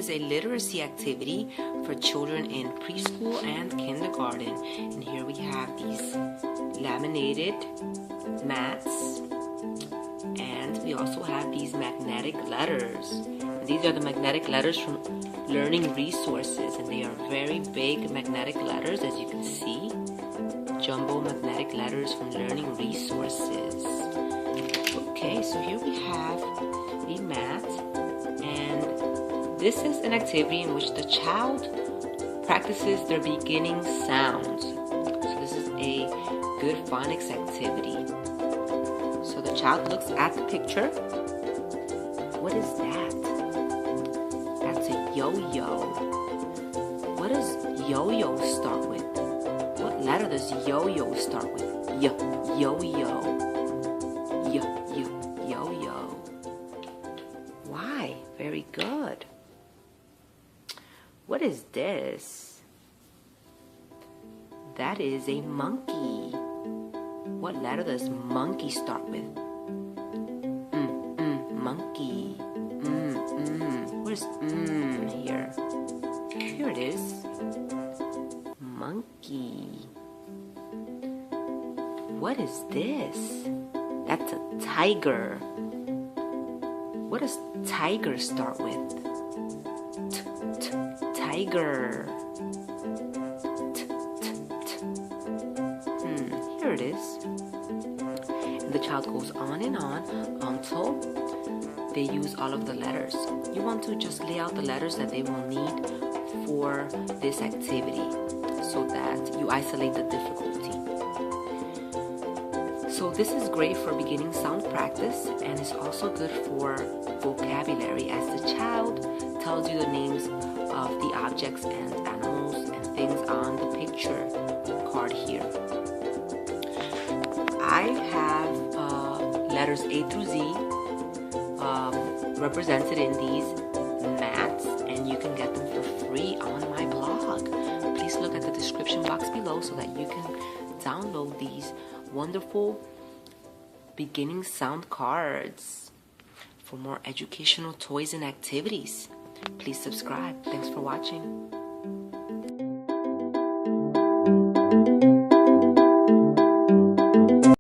is a literacy activity for children in preschool and kindergarten. And here we have these laminated mats, and we also have these magnetic letters. And these are the magnetic letters from Learning Resources, and they are very big magnetic letters, as you can see. Jumbo magnetic letters from Learning Resources. Okay, so here we have a mat, and this is an activity in which the child practices their beginning sounds. So this is a good phonics activity. So the child looks at the picture. What is that? That's a yo-yo. What does yo-yo start with? What letter does yo-yo start with? Yo-yo. Yo-yo. Why? Very good. What is this? That is a monkey. What letter does monkey start with? Monkey. Where's here? Here it is. Monkey. What is this? That's a tiger. What does tiger start with? Tiger. Here it is. And the child goes on and on until they use all of the letters. You want to just lay out the letters that they will need for this activity so that you isolate the difficulty. So this is great for beginning sound practice, and it's also good for vocabulary, as the child tells you the names of the objects and animals and things on the picture card here. I have letters A through Z represented in these mats, and you can get them for free on my blog. Please look at the description box below so that you can download these wonderful beginning sound cards. For more educational toys and activities, please subscribe. Thanks for watching.